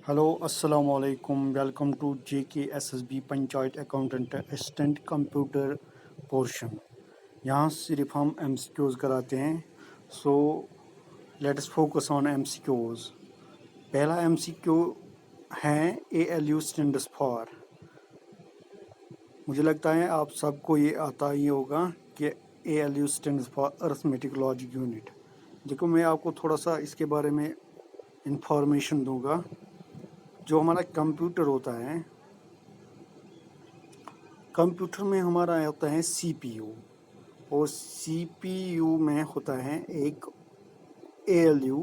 Hello अस्सलाम वालेकुम welcome to JKSSB panchayat accountant assistant computer portion. यहाँ सिर्फ हम MCQs कराते हैं। So let us focus on MCQs। पहला MCQ है ALU स्टैंडर्ड्स फॉर। मुझे लगता है आप सबको ये आता ही होगा कि ALU standards for arithmetic logic unit. देखो मैं आपको थोड़ा सा इसके बारे में इंफॉर्मेशन दूंगा। जो हमारा कंप्यूटर होता है, कंप्यूटर में हमारा होता है CPU, और CPU में होता है एक ALU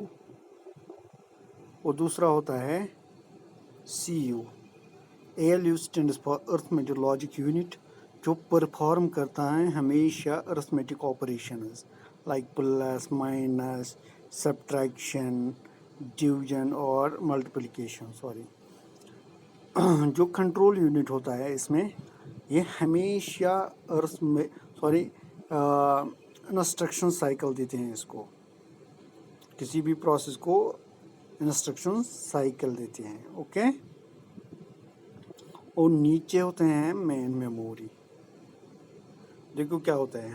और दूसरा होता है CU। ALU stands for arithmetic logic unit, जो परफॉर्म करता है हमेशा arithmetic operations like plus minus subtraction division और मल्टीप्लिकेशन। जो कंट्रोल यूनिट होता है इसमें, ये हमेशा अर्थ में इंस्ट्रक्शन साइकिल देते हैं। इसको किसी भी प्रोसेस को इंस्ट्रक्शन साइकिल देते हैं। ओके, और नीचे होते हैं मेन मेमोरी। देखो क्या होता है,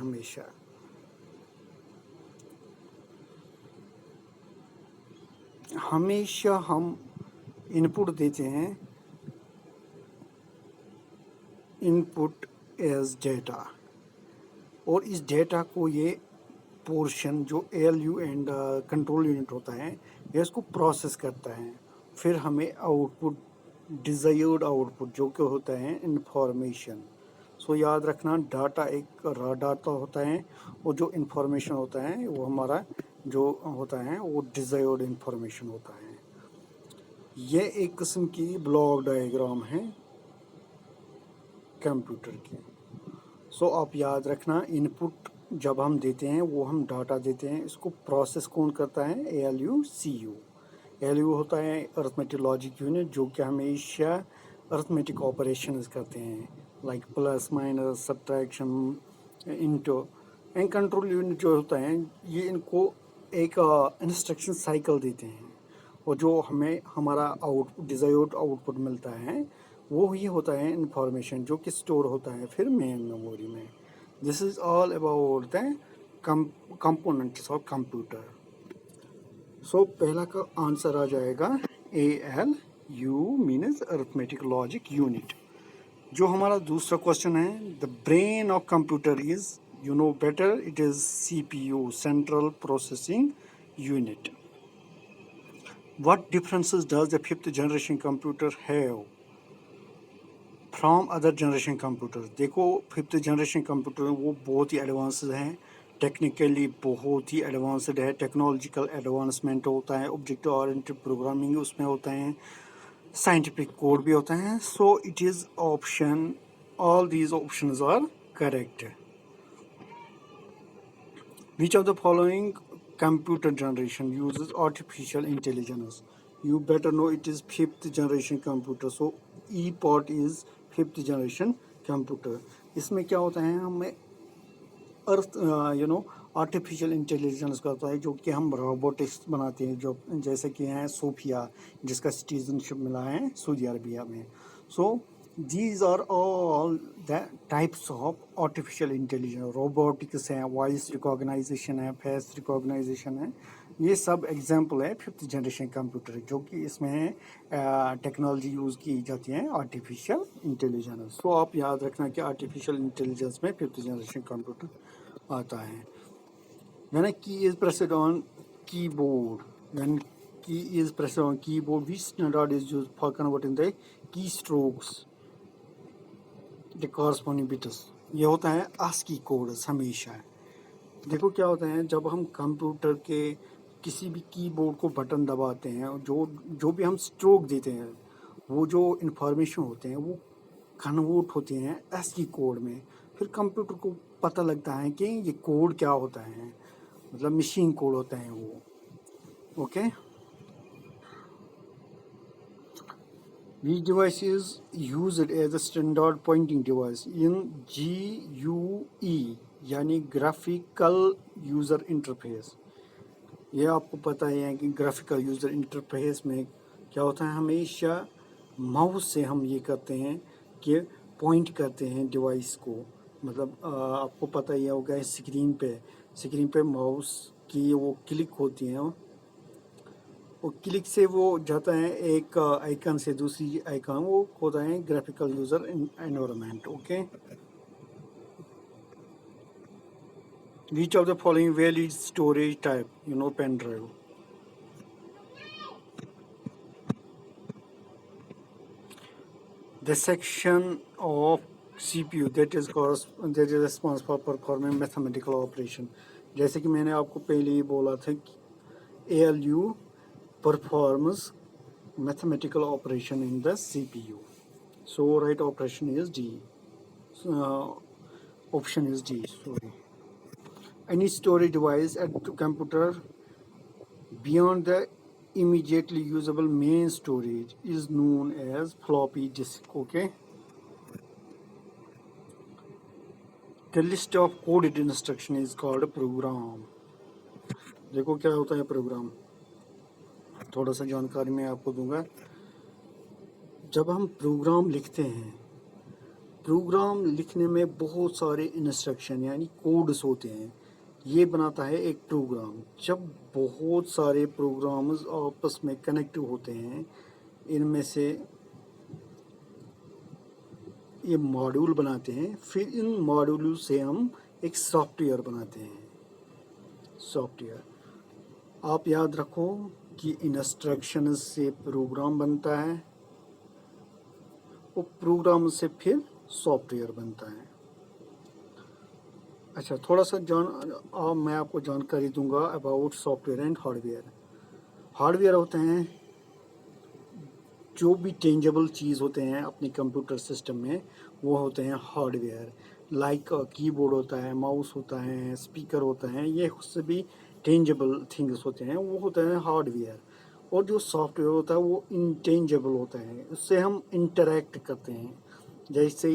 हमेशा हम इनपुट देते हैं, इनपुट एज डेटा, और इस डेटा को ये पोर्शन जो ALU एंड कंट्रोल यूनिट होता है ये इसको प्रोसेस करता है। फिर हमें आउटपुट, डिज़ायर्ड आउटपुट जो कि होता है इंफॉर्मेशन। सो याद रखना, डाटा एक रॉ डाटा होता है और जो इंफॉर्मेशन होता है वो हमारा जो होता है वो डिज़ायर्ड इंफॉर्मेशन होता है। ये एक किस्म की ब्लॉक डायग्राम है कंप्यूटर की। सो आप याद रखना, इनपुट जब हम देते हैं वो हम डाटा देते हैं, इसको प्रोसेस कौन करता है? ALU CU। ALU होता है अरिथमेटिक लॉजिक यूनिट, जो कि हमेशा अरिथमेटिक ऑपरेशंस करते हैं like plus minus subtraction into. And control unit जो होता है ये इनको एक इंस्ट्रक्शन साइकिल देते हैं, और जो हमें हमारा डिज़ायर्ड आउटपुट मिलता है वो ही होता है इंफॉर्मेशन, जो कि स्टोर होता है फिर मेन मेमोरी में। This is all about the components of computer. So पहला का आंसर आ जाएगा ALU means arithmetic logic unit. जो हमारा दूसरा क्वेश्चन है, the brain of computer is, you know better, it is CPU, central processing unit. What differences does the fifth generation computer have from other generation computer? देखो, fifth generation computer वो बहुत ही advanced हैं, technically बहुत ही advanced है, technological advancement होता है, ऑब्जेक्ट ओरिएंटेड प्रोग्रामिंग उसमें होता है, साइंटिफिक कोड भी होता है। So it is option, all these options are correct. Which of the following computer generation uses artificial intelligence? You better know it is fifth generation computer. So E part is fifth generation computer. इसमें क्या होता है, हमें अर्थ artificial intelligence का होता है, जो कि हम रोबोटिक्स बनाते हैं, जो जैसे कि हैं सोफिया, जिसका सिटीजनशिप मिला है सऊदी अरबिया में। सो these are all the types of artificial intelligence। Robotics है, वॉइस रिकॉग्नाइजेशन है, फेस रिकॉग्नाइजेशन है, ये सब एग्जांपल है फिफ्थ जनरेशन कंप्यूटर, जो कि इसमें टेक्नोलॉजी यूज़ की जाती है आर्टिफिशियल इंटेलिजेंस। सो आप याद रखना कि आर्टिफिशियल इंटेलिजेंस में फिफ्थ जनरेशन कंप्यूटर आता है। When a key is pressed on keyboard, when key is pressed on keyboard, which standard is used for converting the keystrokes, the corresponding bits? ये होता है ASCII कोड्स हमेशा। देखो क्या होता है, जब हम कंप्यूटर के किसी भी कीबोर्ड को बटन दबाते हैं, जो भी हम स्ट्रोक देते हैं, वो जो इंफॉर्मेशन होते हैं वो कन्वर्ट होते हैं ASCII कोड में। फिर कंप्यूटर को पता लगता है कि ये कोड क्या होता है, मतलब मशीन कोड होता है वो। Okay, Which device is used as a standard pointing device in GUE यानी ग्राफिकल यूज़र इंटरफेस? ये आपको पता ही है कि ग्राफिकल यूज़र इंटरफेस में क्या होता है, हमेशा माउस से हम ये करते हैं कि पॉइंट करते हैं डिवाइस को, मतलब आपको पता ही होगा स्क्रीन पे माउस की वो क्लिक होती हैं, वो क्लिक से वो जाता है एक आइकन से दूसरी आइकन, वो होता है graphical user environment. Okay, which of the following valid storage type, pen drive. The section of CPU that is responsible for performing mathematical operation. जैसे कि मैंने आपको पहले ही बोला था कि ALU performs mathematical operation in the CPU. So right operation is D. Option is D. Sorry. Any storage device at the computer beyond the immediately usable main storage is known as floppy disk. Okay. The list of coded instruction is called a program. देखो क्या होता है programme, थोड़ा सा जानकारी मैं आपको दूंगा. जब हम प्रोग्राम लिखते हैं, प्रोग्राम लिखने में बहुत सारे इंस्ट्रक्शन यानी कोड्स होते हैं, ये बनाता है एक प्रोग्राम. जब बहुत सारे प्रोग्राम्स आपस में कनेक्ट होते हैं, इनमें से ये मॉड्यूल बनाते हैं, फिर इन मॉड्यूल से हम एक सॉफ्टवेयर बनाते हैं. सॉफ्टवेयर, आप याद रखो कि इंस्ट्रक्शन से प्रोग्राम बनता है, वो प्रोग्राम से फिर सॉफ्टवेयर बनता है. अच्छा, थोड़ा सा मैं आपको जानकारी दूंगा about software and hardware. Hardware होते हैं जो भी टेंजेबल चीज़ होते हैं अपने कंप्यूटर सिस्टम में, वो होते हैं हार्डवेयर. लाइक कीबोर्ड होता है, माउस होता है, स्पीकर होता है, ये उससे भी टेंजेबल थिंग्स होते हैं, वो होते हैं हार्डवेयर. और जो सॉफ्टवेयर होता है वो इंटेंजेबल होता है, उससे हम इंटरेक्ट करते हैं. जैसे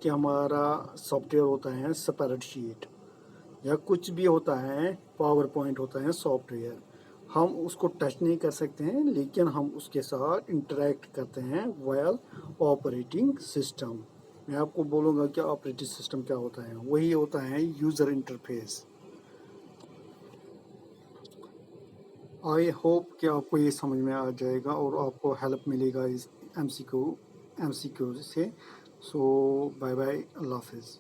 कि हमारा सॉफ्टवेयर होता है स्प्रेडशीट, या कुछ भी होता है, पावर पॉइंट होता है सॉफ्टवेयर, हम उसको टच नहीं कर सकते हैं, लेकिन हम उसके साथ इंटरेक्ट करते हैं वाइल ऑपरेटिंग सिस्टम. मैं आपको बोलूँगा कि ऑपरेटिंग सिस्टम क्या होता है, वही होता है यूज़र इंटरफेस. आई होप कि आपको ये समझ में आ जाएगा और आपको हेल्प मिलेगा इस MCQ से. सो बाय बाय, अल्लाह हाफिज़.